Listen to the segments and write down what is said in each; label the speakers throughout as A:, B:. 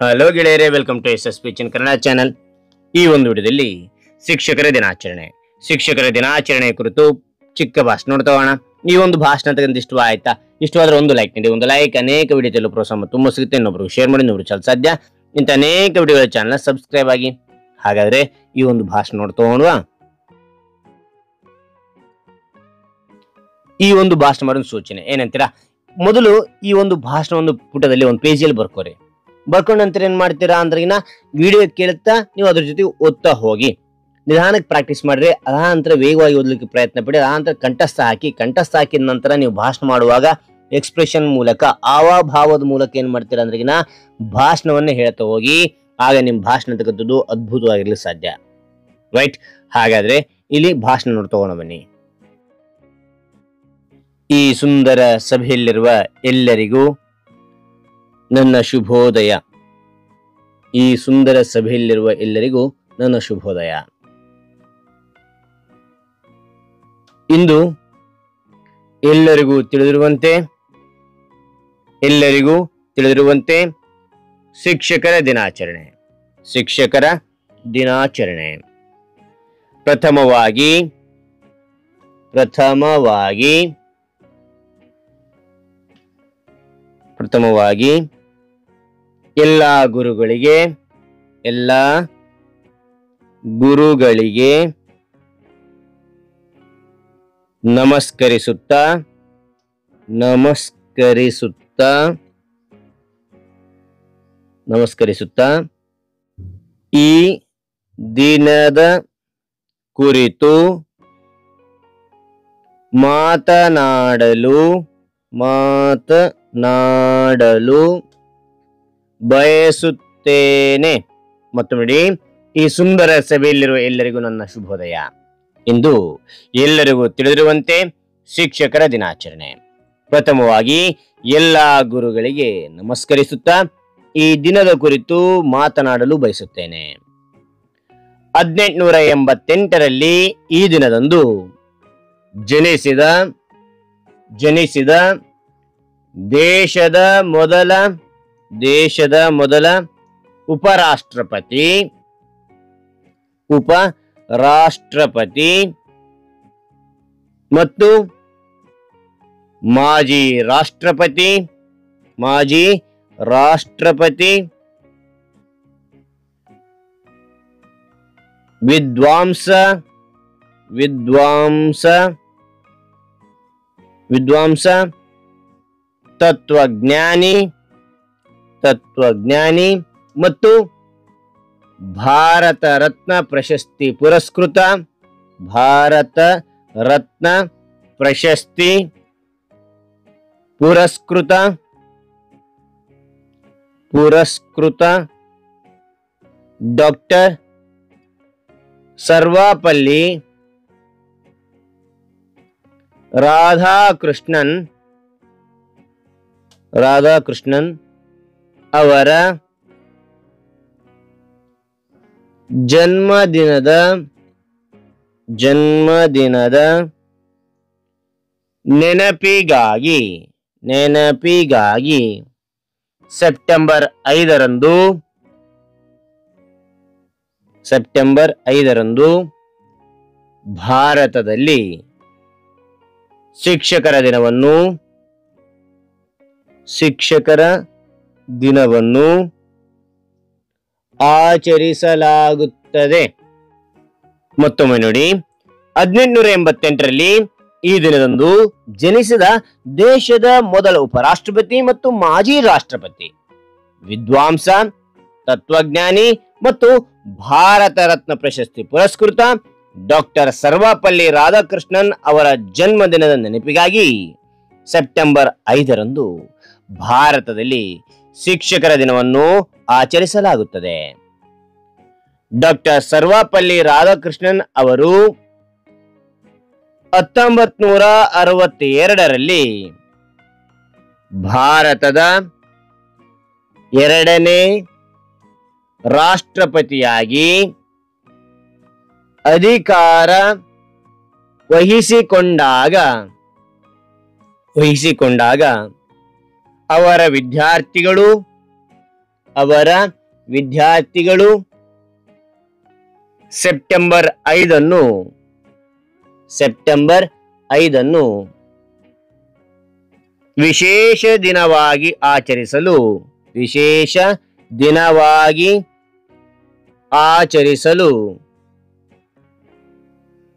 A: Hello ಗೆಳೆಯರೇ, welcome to S speech in Kannada channel. ಈ ಒಂದು ವಿಡಿಯೋದಲ್ಲಿ ಶಿಕ್ಷಕರ ದಿನಾಚರಣೆ ಕುರಿತು ಚಿಕ್ಕ ಭಾಷಣ ನೋಡ್ತೋಣ. ಈ ಒಂದು ಭಾಷಣ ತಗೊಂಡು ಇಷ್ಟವಾದ್ರೆ ಒಂದು ಲೈಕ್ ನೀಡಿ. ಒಂದು ಲೈಕ್ ಅನೇಕ ವಿಡಿಯೋ ಪ್ರೋತ್ಸಾಹ ತುಂಬ ಸಿಗುತ್ತೆ. ಇನ್ನೊಬ್ರು ಶೇರ್ ಮಾಡಿ, ಇನ್ನೊಬ್ರು ಚಲ ಸಾಧ್ಯ. ಇಂಥ ಅನೇಕ ವಿಡಿಯೋಗಳ ಚಾನಲ್ ಸಬ್ಸ್ಕ್ರೈಬ್ ಆಗಿ. ಹಾಗಾದ್ರೆ ಈ ಒಂದು ಭಾಷಣ ನೋಡ್ತೋಣವಾ. ಈ ಒಂದು ಭಾಷಣ ಮಾಡೋ ಸೂಚನೆ ಏನಂತೀರಾ? ಮೊದಲು ಈ ಒಂದು ಭಾಷಣ ಒಂದು ಪುಟದಲ್ಲಿ ಒಂದು ಪೇಜಲ್ಲಿ ಬರ್ಕೊಂಡ ನಂತರ ಏನ್ ಮಾಡ್ತೀರಾ ಅಂದ್ರೆ ವಿಡಿಯೋ ಕೇಳುತ್ತಾ ನೀವು ಅದ್ರ ಜೊತೆ ಓದ್ತಾ ಹೋಗಿ. ನಿಧಾನಕ್ಕೆ ಪ್ರಾಕ್ಟೀಸ್ ಮಾಡ್ರಿ. ಅದಾನಂತರ ವೇಗವಾಗಿ ಓದ್ಲಿಕ್ಕೆ ಪ್ರಯತ್ನ ಪಡಿ. ಅದಾನಂತರ ಕಂಠಸ್ಥ ಹಾಕಿದ ನಂತರ ನೀವು ಭಾಷಣ ಮಾಡುವಾಗ ಎಕ್ಸ್ಪ್ರೆಷನ್ ಮೂಲಕ, ಹಾವಭಾವದ ಮೂಲಕ ಏನ್ ಮಾಡ್ತೀರಾ ಅಂದ್ರೆ ಭಾಷಣವನ್ನ ಹೇಳ್ತಾ ಹೋಗಿ. ಆಗ ನಿಮ್ ಭಾಷಣ ತಗದ್ದು ಅದ್ಭುತವಾಗಿರ್ಲಿಕ್ಕೆ ಸಾಧ್ಯ. ರೈಟ್? ಹಾಗಾದ್ರೆ ಇಲ್ಲಿ ಭಾಷಣ ನೋಡ್ತಗೋಣ ಬನ್ನಿ. ಈ ಸುಂದರ ಸಭೆಯಲ್ಲಿರುವ ಎಲ್ಲರಿಗೂ ನನ್ನ ಶುಭೋದಯ. ಈ ಸುಂದರ ಸಭೆಯಲ್ಲಿರುವ ಎಲ್ಲರಿಗೂ ನನ್ನ ಶುಭೋದಯ. ಇಂದು ಎಲ್ಲರಿಗೂ ತಿಳಿದಿರುವಂತೆ ಶಿಕ್ಷಕರ ದಿನಾಚರಣೆ. ಪ್ರಥಮವಾಗಿ ಎಲ್ಲ ಗುರುಗಳಿಗೆ ನಮಸ್ಕರಿಸುತ್ತಾ ಈ ದಿನದ ಕುರಿತು ಮಾತನಾಡಲು ಬಯಸುತ್ತೇನೆ. ಮತ್ತೊಮ್ಮೆ, ಈ ಸುಂದರ ಸಭೆಯಲ್ಲಿರುವ ಎಲ್ಲರಿಗೂ ನನ್ನ ಶುಭೋದಯ. ಇಂದು ಎಲ್ಲರಿಗೂ ತಿಳಿದಿರುವಂತೆ ಶಿಕ್ಷಕರ ದಿನಾಚರಣೆ. ಪ್ರಥಮವಾಗಿ ಎಲ್ಲ ಗುರುಗಳಿಗೆ ನಮಸ್ಕರಿಸುತ್ತಾ ಈ ದಿನದ ಕುರಿತು ಮಾತನಾಡಲು ಬಯಸುತ್ತೇನೆ. 1888ರಲ್ಲಿ ಈ ದಿನದಂದು ಜನಿಸಿದ ದೇಶದ ಮೊದಲ ಉಪರಾಷ್ಟ್ರಪತಿ ಮತ್ತು ಮಾಜಿ ರಾಷ್ಟ್ರಪತಿ ವಿದ್ವಾಂಸ ತತ್ವಜ್ಞಾನಿ ಮತ್ತು ಭಾರತ ರತ್ನ ಪ್ರಶಸ್ತಿ ಪುರಸ್ಕೃತ ಡಾಕ್ಟರ್ ಸರ್ವಪಲ್ಲಿ ರಾಧಾಕೃಷ್ಣನ್ ಅವರ ಜನ್ಮದಿನದ ನೆನಪಿಗಾಗಿ ಸೆಪ್ಟೆಂಬರ್ 5ರಂದು ಭಾರತದಲ್ಲಿ ಶಿಕ್ಷಕರ ದಿನವನ್ನು ಆಚರಿಸಲಾಗುತ್ತದೆ. ಮತ್ತೊಮ್ಮೆ ನೋಡಿ, 1888ರಲ್ಲಿ ಈ ದಿನದಂದು ಜನಿಸಿದ ದೇಶದ ಮೊದಲ ಉಪರಾಷ್ಟ್ರಪತಿ ಮತ್ತು ಮಾಜಿ ರಾಷ್ಟ್ರಪತಿ, ವಿದ್ವಾಂಸ, ತತ್ವಜ್ಞಾನಿ ಮತ್ತು ಭಾರತ ರತ್ನ ಪ್ರಶಸ್ತಿ ಪುರಸ್ಕೃತ ಡಾಕ್ಟರ್ ಸರ್ವಪಲ್ಲಿ ರಾಧಾಕೃಷ್ಣನ್ ಅವರ ಜನ್ಮದಿನದ ನೆನಪಿಗಾಗಿ ಸೆಪ್ಟೆಂಬರ್ 5ರಂದು ಭಾರತದಲ್ಲಿ ಶಿಕ್ಷಕರ ದಿನವನ್ನು ಆಚರಿಸಲಾಗುತ್ತದೆ. ಡಾಕ್ಟರ್ ಸರ್ವಪಲ್ಲಿ ರಾಧಾಕೃಷ್ಣನ್ ಅವರು 1962ರಲ್ಲಿ ಭಾರತದ 2ನೇ ರಾಷ್ಟ್ರಪತಿಯಾಗಿ ಅಧಿಕಾರ ವಹಿಸಿಕೊಂಡಾಗ ಅವರ ವಿದ್ಯಾರ್ಥಿಗಳು ಅವರ ವಿದ್ಯಾರ್ಥಿಗಳು ಸೆಪ್ಟೆಂಬರ್ 5 ವಿಶೇಷ ದಿನವಾಗಿ ಆಚರಿಸಲು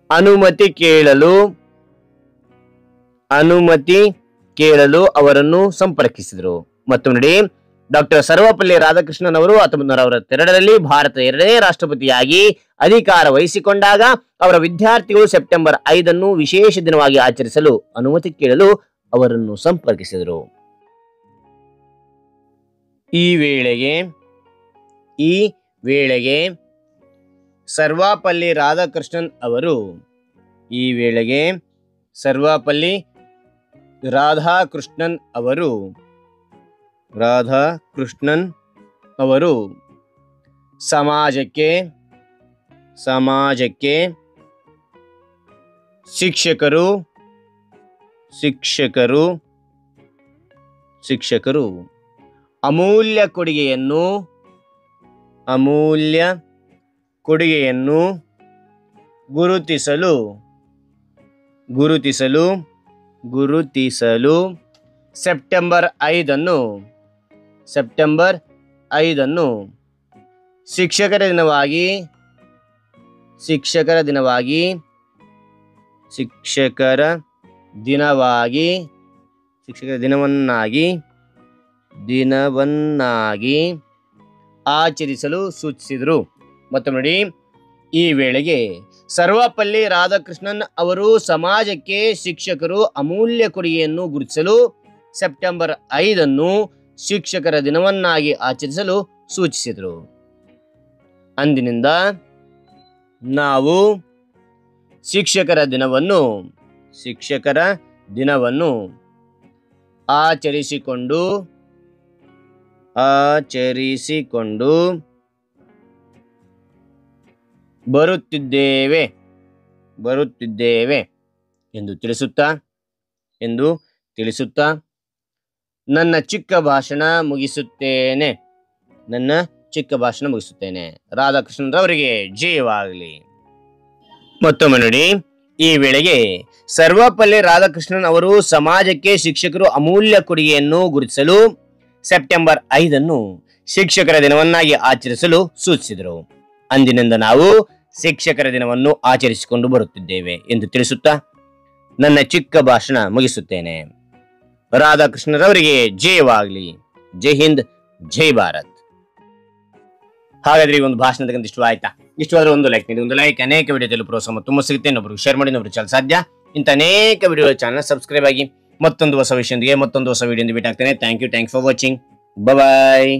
A: ಅನುಮತಿ ಕೇಳಲು ಅವರನ್ನು ಸಂಪರ್ಕಿಸಿದರು. ಮತ್ತು ನೋಡಿ, ಡಾಕ್ಟರ್ ಸರ್ವಪಲ್ಲಿ ರಾಧಾಕೃಷ್ಣನ್ ಅವರು 1962ರಲ್ಲಿ ಭಾರತದ 2ನೇ ರಾಷ್ಟ್ರಪತಿಯಾಗಿ ಅಧಿಕಾರ ವಹಿಸಿಕೊಂಡಾಗ ಅವರ ವಿದ್ಯಾರ್ಥಿಗಳು ಸೆಪ್ಟೆಂಬರ್ 5 ವಿಶೇಷ ದಿನವಾಗಿ ಆಚರಿಸಲು ಅನುಮತಿ ಕೇಳಲು ಅವರನ್ನು ಸಂಪರ್ಕಿಸಿದರು. ಈ ವೇಳೆಗೆ ಸರ್ವಪಲ್ಲಿ ರಾಧಾಕೃಷ್ಣನ್ ಅವರು ಸಮಾಜಕ್ಕೆ ಶಿಕ್ಷಕರು ಅಮೂಲ್ಯ ಕೊಡುಗೆಯನ್ನು ಗುರುತಿಸಲು ಸೆಪ್ಟೆಂಬರ್ 5 ಶಿಕ್ಷಕರ ದಿನವನ್ನಾಗಿ ಆಚರಿಸಲು ಸೂಚಿಸಿದರು. ಮತ್ತು ನೋಡಿ, ಈ ವೇಳೆಗೆ ಸರ್ವಪಲ್ಲಿ ರಾಧಾಕೃಷ್ಣನ್ ಅವರು ಸಮಾಜಕ್ಕೆ ಶಿಕ್ಷಕರು ಅಮೂಲ್ಯ ಕೊಡುಗೆಯನ್ನು ಗುರುತಿಸಲು ಸೆಪ್ಟೆಂಬರ್ 5 ಶಿಕ್ಷಕರ ದಿನವನ್ನಾಗಿ ಆಚರಿಸಲು ಸೂಚಿಸಿದರು. ಅಂದಿನಿಂದ ನಾವು ಶಿಕ್ಷಕರ ದಿನವನ್ನು ಆಚರಿಸಿಕೊಂಡು ಬರುತ್ತಿದ್ದೇವೆ ಎಂದು ತಿಳಿಸುತ್ತಾ ನನ್ನ ಚಿಕ್ಕ ಭಾಷಣ ಮುಗಿಸುತ್ತೇನೆ. ರಾಧಾಕೃಷ್ಣನ್ ರವರಿಗೆ ಜಯವಾಗಲಿ. ಮತ್ತೊಮ್ಮೆ ನೋಡಿ, ಈ ವೇಳೆಗೆ ಸರ್ವಪಲ್ಲಿ ರಾಧಾಕೃಷ್ಣನ್ ಅವರು ಸಮಾಜಕ್ಕೆ ಶಿಕ್ಷಕರು ಅಮೂಲ್ಯ ಕೊಡುಗೆಯನ್ನು ಗುರುತಿಸಲು ಸೆಪ್ಟೆಂಬರ್ 5 ಶಿಕ್ಷಕರ ದಿನವನ್ನಾಗಿ ಆಚರಿಸಲು ಸೂಚಿಸಿದರು. ಅಂದಿನಿಂದ ನಾವು ಶಿಕ್ಷಕರ ದಿನವನ್ನು ಆಚರಿಸಿಕೊಂಡು ಬರುತ್ತಿದ್ದೇವೆ ಎಂದು ತಿಳಿಸುತ್ತಾ ನನ್ನ ಚಿಕ್ಕ ಭಾಷಣ ಮುಗಿಸುತ್ತೇನೆ. ರಾಧಾಕೃಷ್ಣರವರಿಗೆ ಜಯವಾಗಲಿ. ಜೈ ಹಿಂದ್, ಜೈ ಭಾರತ್. ಹಾಗಾದ್ರೆ ಈ ಒಂದು ಭಾಷಣದ ಇಷ್ಟವಾಯ್ತಾ? ಇಷ್ಟವಾದ್ರೆ ಒಂದು ಲೈಕ್ ನೀಡಿ. ಒಂದು ಲೈಕ್ ಅನೇಕ ವಿಡಿಯೋದಲ್ಲಿ ಪ್ರೋತ್ಸಾಹ ತುಂಬ ಸಿಗುತ್ತೆ. ಇನ್ನೊಬ್ರಿಗೆ ಶೇರ್ ಮಾಡಿ, ಇನ್ನೊಬ್ರು ಚಾನಲ್ ಸಾಧ್ಯ ಇಂಥ ಅನೇಕ ವಿಡಿಯೋ ಚಾನಲ್ ಸಬ್ಸ್ಕ್ರೈಬ್ ಆಗಿ. ಮತ್ತೊಂದು ಹೊಸ ವಿಷಯದೊಂದಿಗೆ ಮತ್ತೊಂದು ಹೊಸ ವಿಡಿಯೋ ಭೇಟಿ ಆಗ್ತೇನೆ. Thank you for watching. Bye.